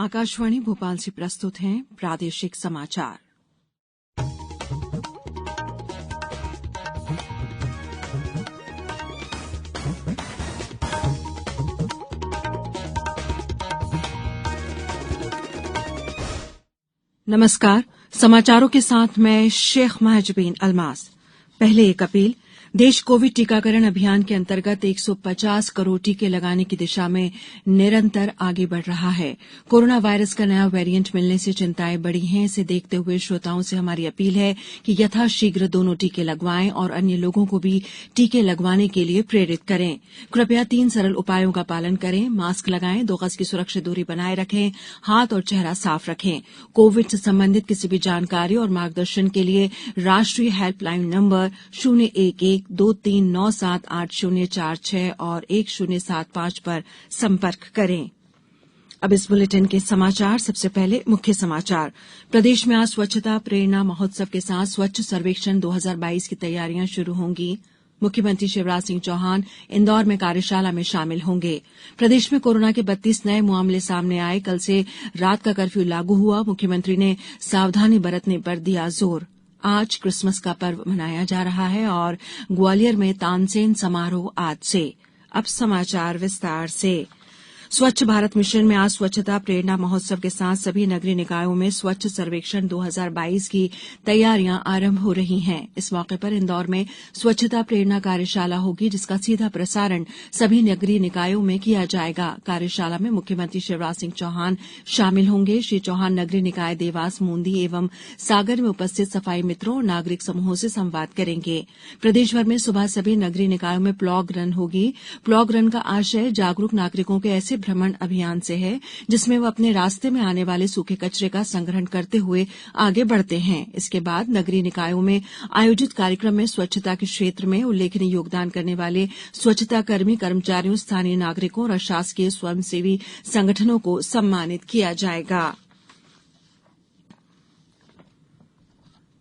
आकाशवाणी भोपाल से प्रस्तुत हैं प्रादेशिक समाचार। नमस्कार, समाचारों के साथ मैं शेख महजबीन अल्मास। पहले एक अपील। देश कोविड टीकाकरण अभियान के अंतर्गत 150 करोड़ टीके लगाने की दिशा में निरंतर आगे बढ़ रहा है। कोरोना वायरस का नया वेरिएंट मिलने से चिंताएं बढ़ी हैं। इसे देखते हुए श्रोताओं से हमारी अपील है कि यथाशीघ्र दोनों टीके लगवाएं और अन्य लोगों को भी टीके लगवाने के लिए प्रेरित करें। कृपया 3 सरल उपायों का पालन करें। मास्क लगाएं, 2 गज की सुरक्षित दूरी बनाए रखें, हाथ और चेहरा साफ रखें। कोविड से संबंधित किसी भी जानकारी और मार्गदर्शन के लिए राष्ट्रीय हेल्पलाइन नंबर 011-2397-8046 और 1075 पर संपर्क करें। अब इस बुलेटिन के समाचार। सबसे पहले मुख्य समाचार। प्रदेश में आज स्वच्छता प्रेरणा महोत्सव के साथ स्वच्छ सर्वेक्षण 2022 की तैयारियां शुरू होंगी। मुख्यमंत्री शिवराज सिंह चौहान इंदौर में कार्यशाला में शामिल होंगे। प्रदेश में कोरोना के 32 नए मामले सामने आए। कल से रात का कर्फ्यू लागू हुआ। मुख्यमंत्री ने सावधानी बरतने पर दिया जोर। आज क्रिसमस का पर्व मनाया जा रहा है और ग्वालियर में तानसेन समारोह आज से। अब समाचार विस्तार से। स्वच्छ भारत मिशन में आज स्वच्छता प्रेरणा महोत्सव के साथ सभी नगरीय निकायों में स्वच्छ सर्वेक्षण 2022 की तैयारियां आरंभ हो रही हैं। इस मौके पर इंदौर में स्वच्छता प्रेरणा कार्यशाला होगी, जिसका सीधा प्रसारण सभी नगरीय निकायों में किया जाएगा। कार्यशाला में मुख्यमंत्री शिवराज सिंह चौहान शामिल होंगे। श्री चौहान नगरीय निकाय देवास, मूंदी एवं सागर में उपस्थित सफाई मित्रों और नागरिक समूहों से संवाद करेंगे। प्रदेश भर में सुबह सभी नगरीय निकायों में प्लॉग रन होगी। प्लॉग रन का आशय जागरूक नागरिकों के ऐसे भ्रमण अभियान से है जिसमें वो अपने रास्ते में आने वाले सूखे कचरे का संग्रहण करते हुए आगे बढ़ते हैं। इसके बाद नगरीय निकायों में आयोजित कार्यक्रम में स्वच्छता के क्षेत्र में उल्लेखनीय योगदान करने वाले स्वच्छता कर्मी, कर्मचारियों, स्थानीय नागरिकों और अशासकीय स्वयंसेवी संगठनों को सम्मानित किया जाएगा।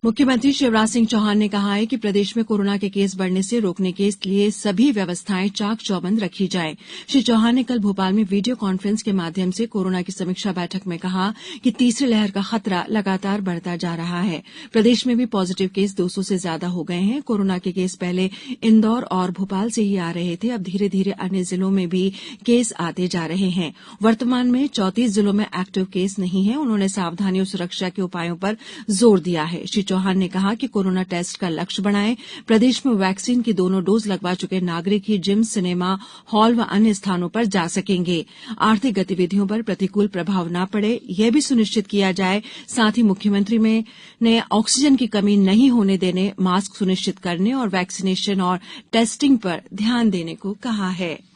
मुख्यमंत्री शिवराज सिंह चौहान ने कहा है कि प्रदेश में कोरोना के केस बढ़ने से रोकने के लिए सभी व्यवस्थाएं चाक चौबंद रखी जाएं। श्री चौहान ने कल भोपाल में वीडियो कॉन्फ्रेंस के माध्यम से कोरोना की समीक्षा बैठक में कहा कि तीसरी लहर का खतरा लगातार बढ़ता जा रहा है। प्रदेश में भी पॉजिटिव केस 200 से ज्यादा हो गए हैं। कोरोना के केस पहले इंदौर और भोपाल से ही आ रहे थे। अब धीरे धीरे अन्य जिलों में भी केस आते जा रहे हैं। वर्तमान में 34 जिलों में एक्टिव केस नहीं है। उन्होंने सावधानी और सुरक्षा के उपायों पर जोर दिया है। चौहान ने कहा कि कोरोना टेस्ट का लक्ष्य बढ़ाएं। प्रदेश में वैक्सीन की दोनों डोज लगवा चुके नागरिक ही जिम, सिनेमा हॉल व अन्य स्थानों पर जा सकेंगे। आर्थिक गतिविधियों पर प्रतिकूल प्रभाव न पड़े, यह भी सुनिश्चित किया जाए। साथ ही मुख्यमंत्री ने ऑक्सीजन की कमी नहीं होने देने, मास्क सुनिश्चित करने और वैक्सीनेशन और टेस्टिंग पर ध्यान देने को कहा है।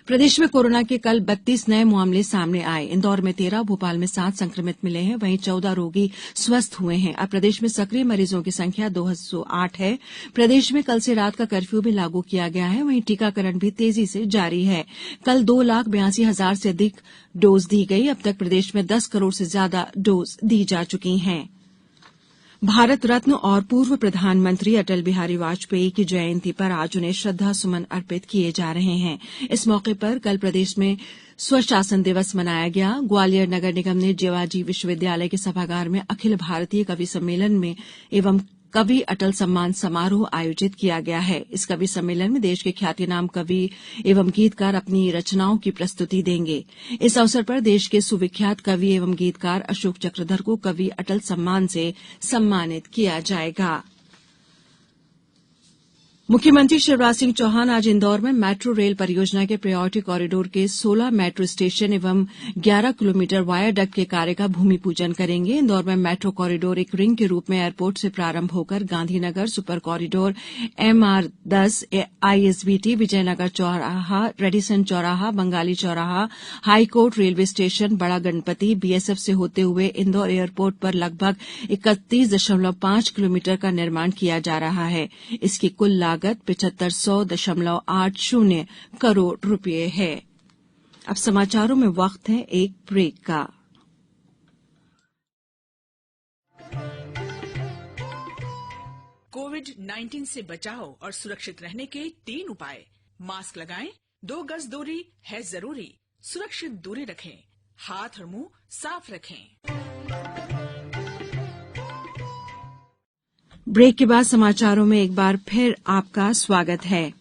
प्रदेश में कोरोना के कल 32 नए मामले सामने आए। इंदौर में 13, भोपाल में 7 संक्रमित मिले हैं। वहीं 14 रोगी स्वस्थ हुए हैं। अब प्रदेश में सक्रिय मरीजों की संख्या 208 है। प्रदेश में कल से रात का कर्फ्यू भी लागू किया गया है। वहीं टीकाकरण भी तेजी से जारी है। कल 2,82,000 से अधिक डोज दी गई। अब तक प्रदेश में 10 करोड़ से ज्यादा डोज दी जा चुकी हैं। भारत रत्न और पूर्व प्रधानमंत्री अटल बिहारी वाजपेयी की जयंती पर आज उन्हें श्रद्धा सुमन अर्पित किए जा रहे हैं। इस मौके पर कल प्रदेश में स्वशासन दिवस मनाया गया। ग्वालियर नगर निगम ने जेवाजी विश्वविद्यालय के सभागार में अखिल भारतीय कवि सम्मेलन में एवं कवि अटल सम्मान समारोह आयोजित किया गया है। इस कवि सम्मेलन में देश के ख्यातिनाम कवि एवं गीतकार अपनी रचनाओं की प्रस्तुति देंगे। इस अवसर पर देश के सुविख्यात कवि एवं गीतकार अशोक चक्रधर को कवि अटल सम्मान से सम्मानित किया जाएगा। मुख्यमंत्री शिवराज सिंह चौहान आज इंदौर में मेट्रो रेल परियोजना के प्रायोरिटी कॉरिडोर के 16 मेट्रो स्टेशन एवं 11 किलोमीटर वायाडक्ट के कार्य का भूमि पूजन करेंगे। इंदौर में मेट्रो कॉरिडोर एक रिंग के रूप में एयरपोर्ट से प्रारंभ होकर Gandhinagar, super corridor, MR10, ISBT, Vijaynagar चौराहा, रेडिसन चौराहा, बंगाली चौराहा, हाईकोर्ट, रेलवे स्टेशन, बड़ा गणपति, BSF से होते हुए इंदौर एयरपोर्ट पर लगभग 31.5 किलोमीटर का निर्माण किया जा रहा है। इसकी कुल लागत 7500.80 करोड़ रुपए है। अब समाचारों में वक्त है एक ब्रेक का। कोविड-19 से बचाव और सुरक्षित रहने के 3 उपाय। मास्क लगाएं, 2 गज दूरी है जरूरी। सुरक्षित दूरी रखें, हाथ और मुंह साफ रखें। ब्रेक के बाद समाचारों में एक बार फिर आपका स्वागत है।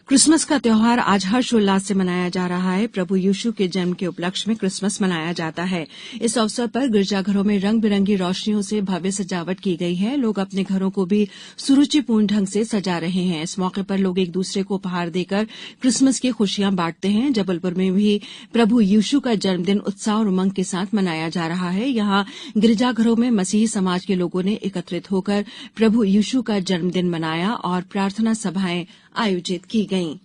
क्रिसमस का त्यौहार आज हर्षोल्लास से मनाया जा रहा है। प्रभु यीशु के जन्म के उपलक्ष्य में क्रिसमस मनाया जाता है। इस अवसर पर गिरजाघरों में रंग बिरंगी रोशनियों से भव्य सजावट की गई है। लोग अपने घरों को भी सुरुचिपूर्ण ढंग से सजा रहे हैं। इस मौके पर लोग एक दूसरे को उपहार देकर क्रिसमस की खुशियां बांटते हैं। जबलपुर में भी प्रभु यीशु का जन्मदिन उत्साह और उमंग के साथ मनाया जा रहा है। यहां गिरजाघरों में मसीही समाज के लोगों ने एकत्रित होकर प्रभु यीशु का जन्मदिन मनाया और प्रार्थना सभाएं आयोजित की गईं।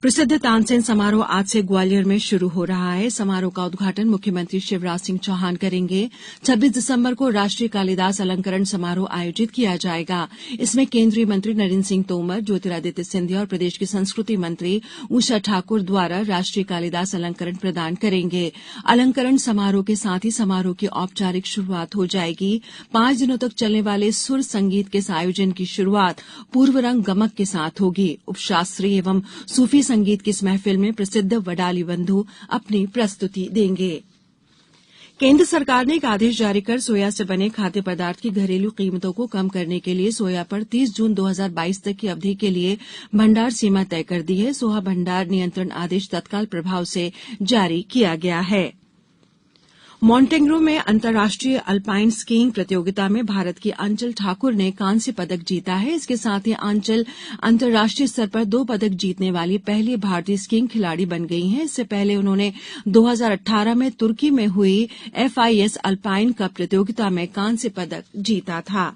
प्रसिद्ध तानसेन समारोह आज से ग्वालियर में शुरू हो रहा है। समारोह का उद्घाटन मुख्यमंत्री शिवराज सिंह चौहान करेंगे। 26 दिसंबर को राष्ट्रीय कालिदास अलंकरण समारोह आयोजित किया जाएगा। इसमें केंद्रीय मंत्री नरेंद्र सिंह तोमर, ज्योतिरादित्य सिंधिया और प्रदेश की संस्कृति मंत्री उषा ठाकुर द्वारा राष्ट्रीय कालिदास अलंकरण प्रदान करेंगे। अलंकरण समारोह के साथ ही समारोह की औपचारिक शुरुआत हो जाएगी। 5 दिनों तक चलने वाले सुर संगीत के इस आयोजन की शुरुआत पूर्व रंग गमक के साथ होगी। उपशास्त्रीय एवं सूफी संगीत की इस महफिल में प्रसिद्ध वडाली बंधु अपनी प्रस्तुति देंगे। केंद्र सरकार ने एक आदेश जारी कर सोया से बने खाद्य पदार्थ की घरेलू कीमतों को कम करने के लिए सोया पर 30 जून 2022 तक की अवधि के लिए भंडार सीमा तय कर दी है। सोया भंडार नियंत्रण आदेश तत्काल प्रभाव से जारी किया गया है। मोंटेग्रो में अंतर्राष्ट्रीय अल्पाइन स्कीइंग प्रतियोगिता में भारत की अंचल ठाकुर ने कांस्य पदक जीता है। इसके साथ ही अंचल अंतर्राष्ट्रीय स्तर पर 2 पदक जीतने वाली पहली भारतीय स्कीइंग खिलाड़ी बन गई हैं। इससे पहले उन्होंने 2018 में तुर्की में हुई FIS अल्पाइन कप प्रतियोगिता में कांस्य पदक जीता था।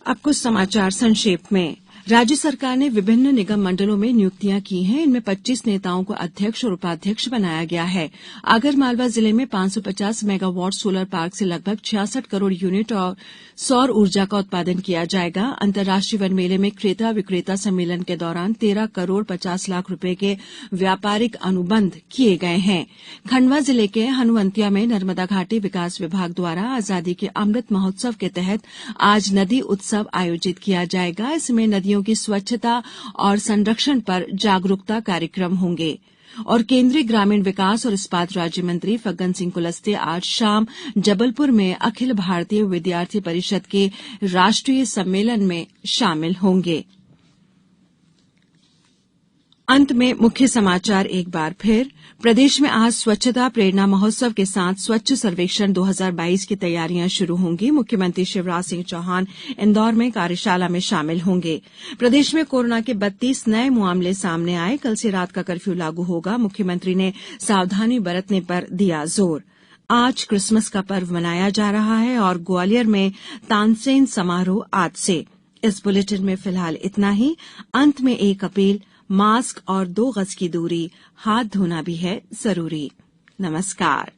अब कुछ समाचार संक्षेप में। राज्य सरकार ने विभिन्न निगम मंडलों में नियुक्तियां की हैं। इनमें 25 नेताओं को अध्यक्ष और उपाध्यक्ष बनाया गया है। आगरमालवा जिले में 550 मेगावाट सोलर पार्क से लगभग 66 करोड़ यूनिट और सौर ऊर्जा का उत्पादन किया जाएगा। अंतर्राष्ट्रीय वन मेले में क्रेता विक्रेता सम्मेलन के दौरान 13 करोड़ 50 लाख रुपए के व्यापारिक अनुबंध किए गए हैं। खंडवा जिले के हनुवंतिया में नर्मदा घाटी विकास विभाग द्वारा आजादी के अमृत महोत्सव के तहत आज नदी उत्सव आयोजित किया जाएगा। इसमें नदियों की स्वच्छता और संरक्षण पर जागरूकता कार्यक्रम होंगे। और केंद्रीय ग्रामीण विकास और इस्पात राज्य मंत्री फग्गन सिंह कुलस्ते आज शाम जबलपुर में अखिल भारतीय विद्यार्थी परिषद के राष्ट्रीय सम्मेलन में शामिल होंगे। अंत में मुख्य समाचार एक बार फिर। प्रदेश में आज स्वच्छता प्रेरणा महोत्सव के साथ स्वच्छ सर्वेक्षण 2022 की तैयारियां शुरू होंगी। मुख्यमंत्री शिवराज सिंह चौहान इंदौर में कार्यशाला में शामिल होंगे। प्रदेश में कोरोना के 32 नए मामले सामने आए। कल से रात का कर्फ्यू लागू होगा। मुख्यमंत्री ने सावधानी बरतने पर दिया जोर। आज क्रिसमस का पर्व मनाया जा रहा है और ग्वालियर में तानसेन समारोह आज से। इस बुलेटिन में फिलहाल इतना ही। अंत में एक अपील, मास्क और 2 गज की दूरी, हाथ धोना भी है जरूरी। नमस्कार।